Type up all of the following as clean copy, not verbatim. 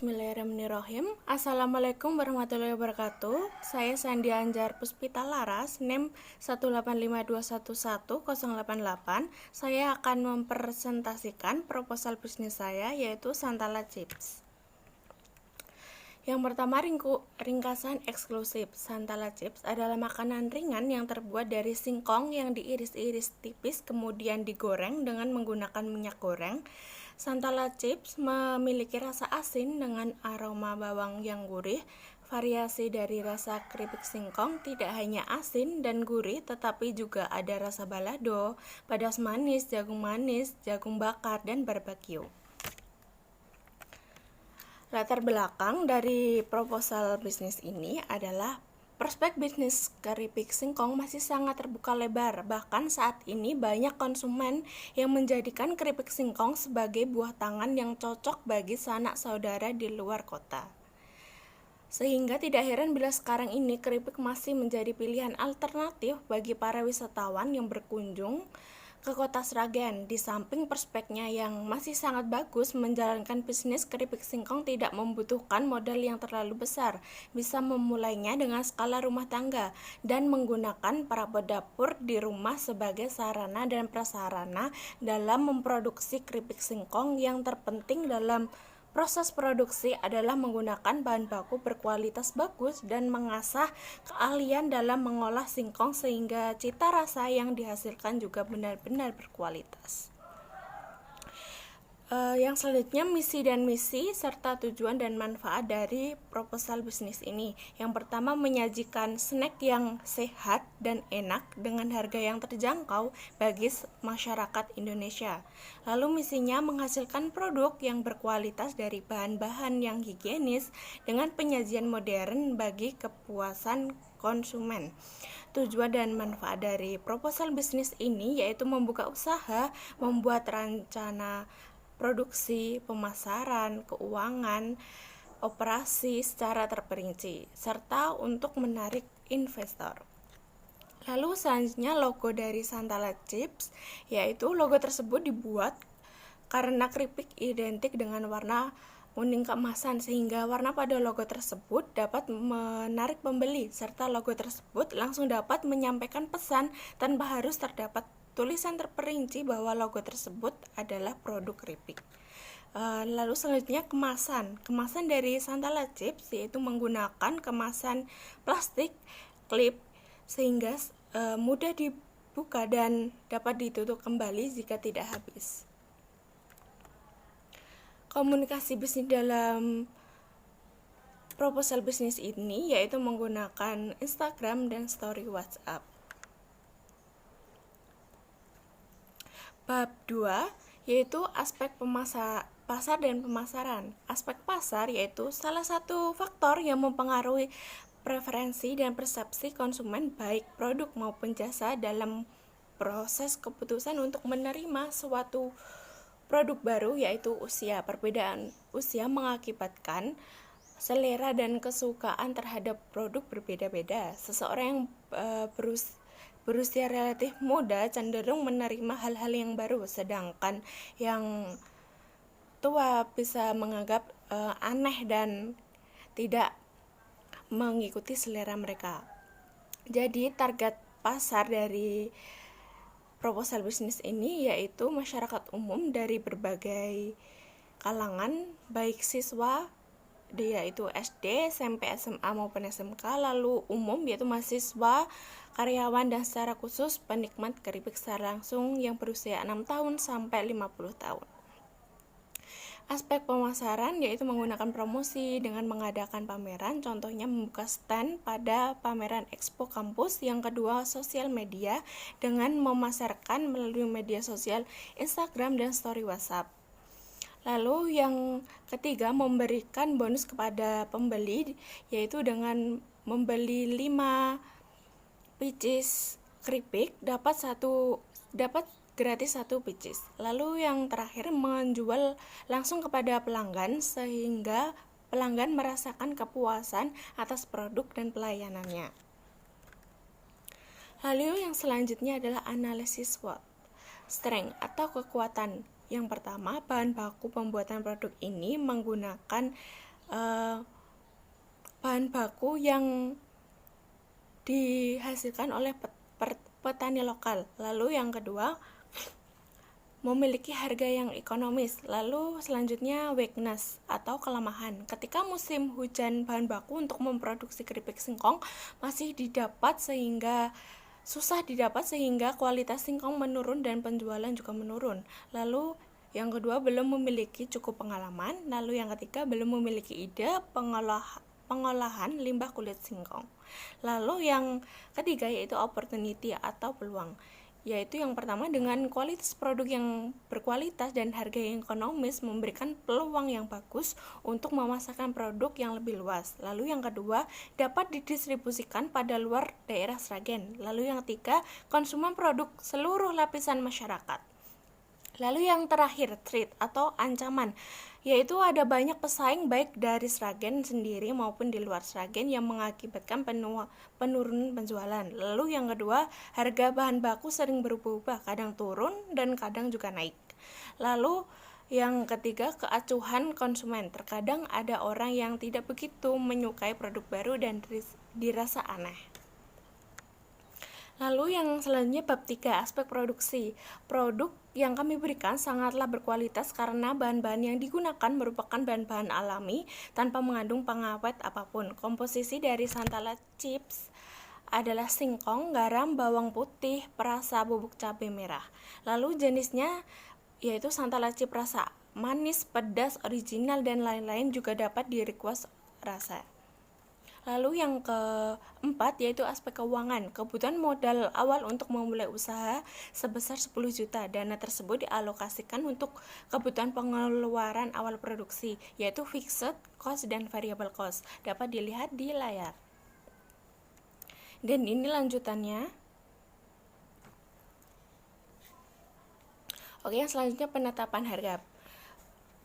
Bismillahirrahmanirrahim. Assalamualaikum warahmatullahi wabarakatuh. Saya Sandi Anjar Puspita Laras, NIM 185211088. Saya akan mempresentasikan proposal bisnis saya, yaitu Santala Chips. Yang pertama, ringkasan eksklusif. Santala Chips adalah makanan ringan yang terbuat dari singkong yang diiris-iris tipis kemudian digoreng dengan menggunakan minyak goreng. Santala Chips memiliki rasa asin dengan aroma bawang yang gurih. Variasi dari rasa keripik singkong tidak hanya asin dan gurih, tetapi juga ada rasa balado, pedas manis, jagung bakar, dan barbeque. Latar belakang dari proposal bisnis ini adalah prospek bisnis keripik singkong masih sangat terbuka lebar. Bahkan saat ini banyak konsumen yang menjadikan keripik singkong sebagai buah tangan yang cocok bagi sanak saudara di luar kota. Sehingga tidak heran bila sekarang ini keripik masih menjadi pilihan alternatif bagi para wisatawan yang berkunjung ke kota Sragen. Di samping prospeknya yang masih sangat bagus, menjalankan bisnis keripik singkong tidak membutuhkan modal yang terlalu besar. Bisa memulainya dengan skala rumah tangga dan menggunakan perabot dapur di rumah sebagai sarana dan prasarana dalam memproduksi keripik singkong. Yang terpenting dalam proses produksi adalah menggunakan bahan baku berkualitas bagus dan mengasah keahlian dalam mengolah singkong sehingga cita rasa yang dihasilkan juga benar-benar berkualitas. Yang selanjutnya, misi serta tujuan dan manfaat dari proposal bisnis ini. Yang pertama, menyajikan snack yang sehat dan enak dengan harga yang terjangkau bagi masyarakat Indonesia. Lalu misinya menghasilkan produk yang berkualitas dari bahan-bahan yang higienis dengan penyajian modern bagi kepuasan konsumen. Tujuan dan manfaat dari proposal bisnis ini yaitu membuka usaha, membuat rencana produksi, pemasaran, keuangan, operasi secara terperinci, serta untuk menarik investor. Lalu selanjutnya logo dari Santala Chips, yaitu logo tersebut dibuat karena keripik identik dengan warna kuning keemasan, sehingga warna pada logo tersebut dapat menarik pembeli, serta logo tersebut langsung dapat menyampaikan pesan tanpa harus terdapat tulisan terperinci bahwa logo tersebut adalah produk keripik. Lalu selanjutnya kemasan dari Santala Chips yaitu menggunakan kemasan plastik klip sehingga mudah dibuka dan dapat ditutup kembali jika tidak habis. Komunikasi bisnis dalam proposal bisnis ini yaitu menggunakan Instagram dan story WhatsApp. Bab 2 yaitu aspek pasar dan pemasaran. Aspek pasar yaitu salah satu faktor yang mempengaruhi preferensi dan persepsi konsumen baik produk maupun jasa dalam proses keputusan untuk menerima suatu produk baru, yaitu usia. Perbedaan usia mengakibatkan selera dan kesukaan terhadap produk berbeda-beda. Seseorang yang berusia relatif muda cenderung menerima hal-hal yang baru, sedangkan yang tua bisa menganggap aneh dan tidak mengikuti selera mereka. Jadi target pasar dari proposal bisnis ini yaitu masyarakat umum dari berbagai kalangan, baik siswa yaitu SD, SMP, SMA maupun SMK, lalu umum yaitu mahasiswa, karyawan, dan secara khusus penikmat keripik secara langsung yang berusia 6 tahun sampai 50 tahun. Aspek pemasaran yaitu menggunakan promosi dengan mengadakan pameran, contohnya membuka stand pada pameran Expo Kampus. Yang kedua, sosial media dengan memasarkan melalui media sosial Instagram dan story WhatsApp. Lalu yang ketiga, memberikan bonus kepada pembeli yaitu dengan membeli 5 pieces keripik dapat gratis 1 pieces. Lalu yang terakhir, menjual langsung kepada pelanggan sehingga pelanggan merasakan kepuasan atas produk dan pelayanannya. Lalu yang selanjutnya adalah analisis SWOT, strength atau kekuatan. Yang pertama, bahan baku pembuatan produk ini menggunakan eh, bahan baku yang dihasilkan oleh petani lokal. Lalu yang kedua, memiliki harga yang ekonomis. Lalu selanjutnya weakness atau kelemahan. Ketika musim hujan, bahan baku untuk memproduksi keripik singkong masih susah didapat sehingga kualitas singkong menurun dan penjualan juga menurun. Lalu yang kedua, belum memiliki cukup pengalaman. Lalu yang ketiga, belum memiliki ide pengolahan limbah kulit singkong. Lalu yang ketiga yaitu opportunity atau peluang, yaitu yang pertama, dengan kualitas produk yang berkualitas dan harga yang ekonomis memberikan peluang yang bagus untuk memasarkan produk yang lebih luas. Lalu yang kedua, dapat didistribusikan pada luar daerah Sragen. Lalu yang ketiga, konsumen produk seluruh lapisan masyarakat. Lalu yang terakhir, threat atau ancaman, yaitu ada banyak pesaing baik dari Sragen sendiri maupun di luar Sragen yang mengakibatkan penurunan penjualan. Lalu yang kedua, harga bahan baku sering berubah-ubah, kadang turun dan kadang juga naik. Lalu yang ketiga, keacuhan konsumen. Terkadang ada orang yang tidak begitu menyukai produk baru dan dirasa aneh. Lalu yang selanjutnya bab 3, aspek produksi. Produk yang kami berikan sangatlah berkualitas karena bahan-bahan yang digunakan merupakan bahan-bahan alami tanpa mengandung pengawet apapun. Komposisi dari Santala Chips adalah singkong, garam, bawang putih, perasa, bubuk cabai merah. Lalu jenisnya yaitu Santala Chips rasa manis, pedas, original, dan lain-lain juga dapat di-request rasa. Lalu yang keempat yaitu aspek keuangan. Kebutuhan modal awal untuk memulai usaha sebesar 10 juta. Dana tersebut dialokasikan untuk kebutuhan pengeluaran awal produksi, yaitu fixed cost dan variable cost. Dapat dilihat di layar. Dan ini lanjutannya. Oke, yang selanjutnya penetapan harga.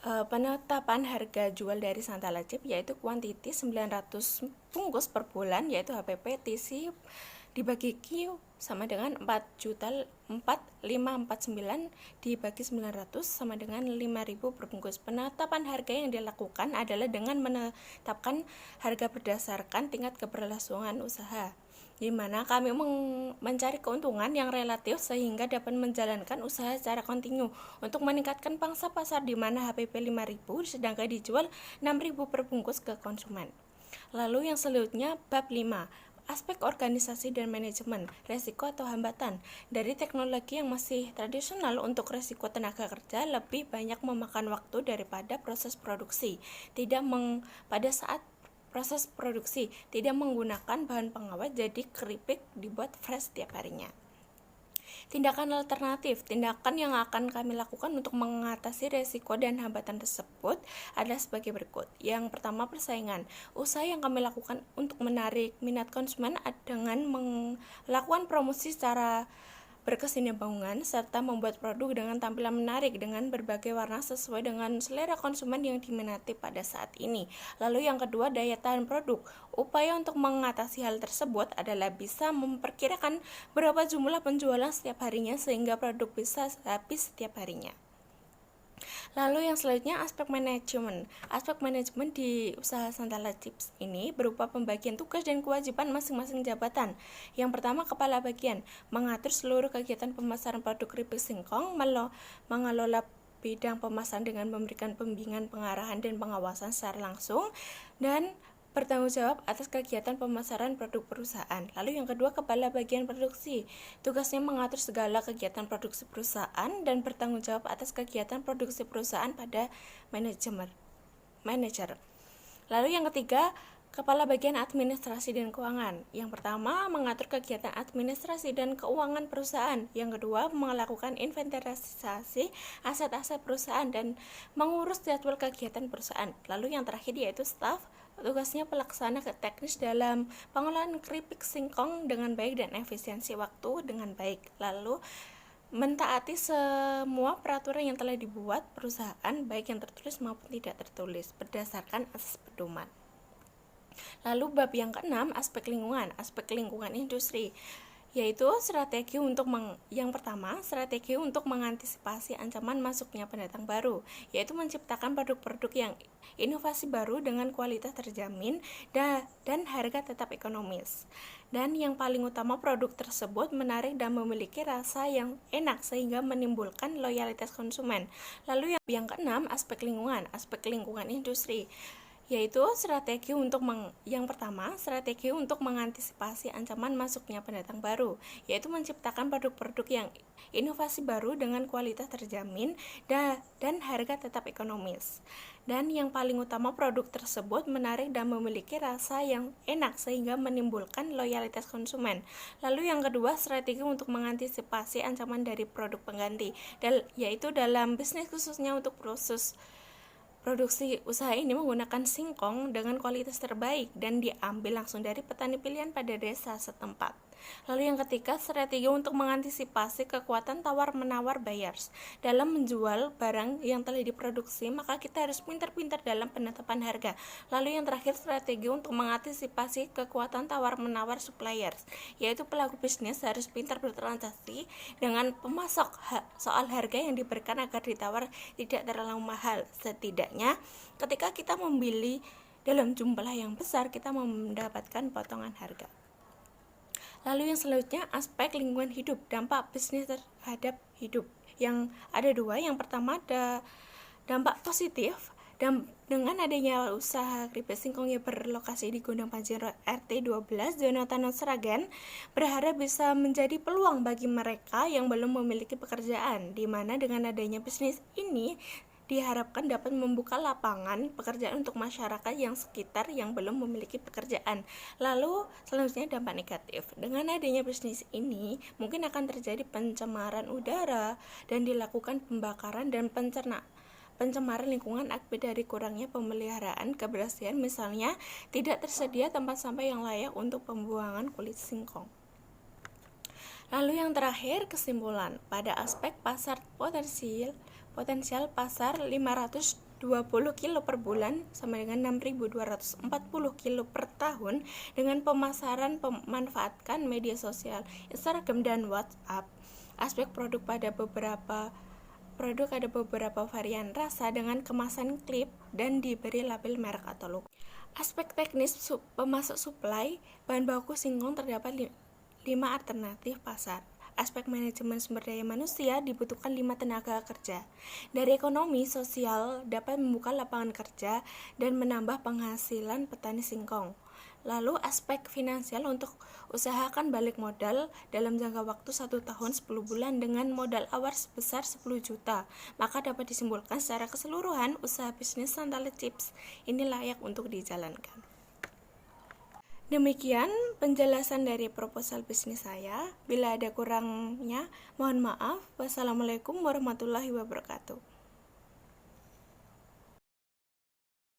Penetapan harga jual dari Santala Chips yaitu kuantiti 900 bungkus per bulan, yaitu HPP TC dibagi Q sama dengan 4.549 dibagi 900 sama dengan 5.000 per bungkus. Penetapan harga yang dilakukan adalah dengan menetapkan harga berdasarkan tingkat keberlangsungan usaha, di mana kami mencari keuntungan yang relatif sehingga dapat menjalankan usaha secara kontinu untuk meningkatkan pangsa pasar, di mana HPP 5.000 sedangkan dijual 6.000 per bungkus ke konsumen. Lalu yang selanjutnya bab 5, aspek organisasi dan manajemen, resiko atau hambatan. Dari teknologi yang masih tradisional, untuk resiko tenaga kerja lebih banyak memakan waktu daripada proses produksi. Pada saat proses produksi tidak menggunakan bahan pengawet, jadi keripik dibuat fresh setiap harinya. Tindakan alternatif. Tindakan yang akan kami lakukan untuk mengatasi resiko dan hambatan tersebut adalah sebagai berikut. Yang pertama, persaingan. Usaha yang kami lakukan untuk menarik minat konsumen dengan melakukan promosi secara berkesinambungan serta membuat produk dengan tampilan menarik dengan berbagai warna sesuai dengan selera konsumen yang diminati pada saat ini. Lalu yang kedua, daya tahan produk. Upaya untuk mengatasi hal tersebut adalah bisa memperkirakan berapa jumlah penjualan setiap harinya sehingga produk bisa habis setiap harinya. Lalu yang selanjutnya, aspek manajemen. Aspek manajemen di usaha Santala Chips ini berupa pembagian tugas dan kewajiban masing-masing jabatan. Yang pertama, kepala bagian mengatur seluruh kegiatan pemasaran produk keripik singkong, mengelola bidang pemasaran dengan memberikan pembimbingan, pengarahan, dan pengawasan secara langsung, dan bertanggung jawab atas kegiatan pemasaran produk perusahaan. Lalu yang kedua, kepala bagian produksi. Tugasnya mengatur segala kegiatan produksi perusahaan dan bertanggung jawab atas kegiatan produksi perusahaan pada manajer. Lalu yang ketiga, kepala bagian administrasi dan keuangan. Yang pertama, mengatur kegiatan administrasi dan keuangan perusahaan. Yang kedua, melakukan inventarisasi aset-aset perusahaan dan mengurus jadwal kegiatan perusahaan. Lalu yang terakhir yaitu staff. Tugasnya pelaksana teknis dalam pengolahan keripik singkong dengan baik dan efisiensi waktu dengan baik. Lalu mentaati semua peraturan yang telah dibuat perusahaan, baik yang tertulis maupun tidak tertulis, berdasarkan asas pedoman. Lalu bab yang keenam, aspek lingkungan industri. yaitu yang pertama, strategi untuk mengantisipasi ancaman masuknya pendatang baru, yaitu menciptakan produk-produk yang inovasi baru dengan kualitas terjamin dan harga tetap ekonomis. Dan yang paling utama, produk tersebut menarik dan memiliki rasa yang enak sehingga menimbulkan loyalitas konsumen. Lalu yang keenam, aspek lingkungan industri, yaitu yang pertama, strategi untuk mengantisipasi ancaman masuknya pendatang baru, yaitu menciptakan produk-produk yang inovasi baru dengan kualitas terjamin dan harga tetap ekonomis. Dan yang paling utama, produk tersebut menarik dan memiliki rasa yang enak sehingga menimbulkan loyalitas konsumen. Lalu yang kedua, strategi untuk mengantisipasi ancaman dari produk pengganti, yaitu dalam bisnis khususnya untuk proses produksi usaha ini menggunakan singkong dengan kualitas terbaik dan diambil langsung dari petani pilihan pada desa setempat. Lalu yang ketiga, strategi untuk mengantisipasi kekuatan tawar-menawar buyers. Dalam menjual barang yang telah diproduksi, maka kita harus pintar-pintar dalam penetapan harga. Lalu yang terakhir, strategi untuk mengantisipasi kekuatan tawar-menawar suppliers, yaitu pelaku bisnis harus pintar bertransaksi dengan pemasok soal harga yang diberikan agar ditawar tidak terlalu mahal. Setidaknya, ketika kita membeli dalam jumlah yang besar, kita mendapatkan potongan harga. Lalu yang selanjutnya, aspek lingkungan hidup, dampak bisnis terhadap hidup. Yang ada dua, yang pertama ada dampak positif, dan dengan adanya usaha keripik singkong yang berlokasi di Gondang Panjero RT 12 zona Tanah Seragen, berharap bisa menjadi peluang bagi mereka yang belum memiliki pekerjaan, di mana dengan adanya bisnis ini diharapkan dapat membuka lapangan pekerjaan untuk masyarakat yang sekitar yang belum memiliki pekerjaan. Lalu selanjutnya dampak negatif. Dengan adanya bisnis ini, mungkin akan terjadi pencemaran udara dan dilakukan pembakaran dan pencemaran lingkungan akibat dari kurangnya pemeliharaan kebersihan, misalnya tidak tersedia tempat sampah yang layak untuk pembuangan kulit singkong. Lalu yang terakhir, kesimpulan. Pada aspek pasar potensial pasar 520 kilo per bulan sama dengan 6.240 kilo per tahun dengan pemasaran memanfaatkan media sosial, Instagram dan WhatsApp. Aspek produk ada beberapa varian rasa dengan kemasan klip dan diberi label merek atau logo. Aspek teknis pemasok suplai bahan baku singkong, terdapat 5 alternatif pasar. Aspek manajemen sumber daya manusia, dibutuhkan 5 tenaga kerja. Dari ekonomi sosial, dapat membuka lapangan kerja dan menambah penghasilan petani singkong. Lalu aspek finansial, untuk usahakan balik modal dalam jangka waktu 1 tahun 10 bulan dengan modal awal sebesar 10 juta. Maka dapat disimpulkan secara keseluruhan usaha bisnis sandal chips ini layak untuk dijalankan. Demikian penjelasan dari proposal bisnis saya. Bila ada kurangnya, mohon maaf. Wassalamualaikum warahmatullahi wabarakatuh.